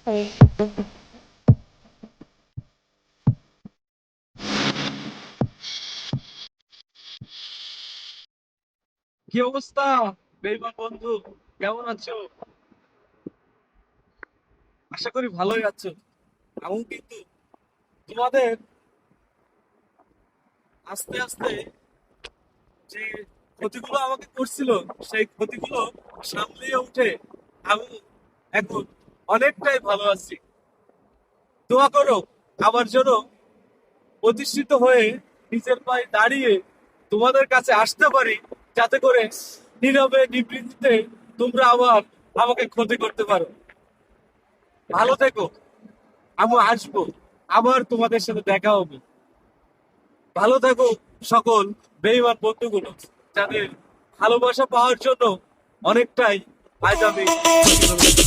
কি অবস্থা বেইমান বন্ধু? কেমন আছো? আশা করি ভালোই আছো। আমি কিন্তু তোমাদের আস্তে আস্তে যে ক্ষতিগুলো আমাকে করছিল, সেই ক্ষতিগুলো সামলিয়ে উঠে আমি এখন অনেকটাই ভালো আছি। দোয়া করো আমার জন্য, প্রতিষ্ঠিত হয়ে নিজের পায়ে দাঁড়িয়ে তোমাদের কাছে আসতে পারি, যাতে করে নীরবে নিবৃত্তিতে তোমরা আবার আমাকে ক্ষতি করতে পারো। ভালো থেকো। আমি আসবো, আবার তোমাদের সাথে দেখা হবে। ভালো থাকো সকল বেইমান বন্ধুগুলো, যাদের ভালোবাসা পাওয়ার জন্য অনেকটাই আজ আমি ক্ষতি করেছি।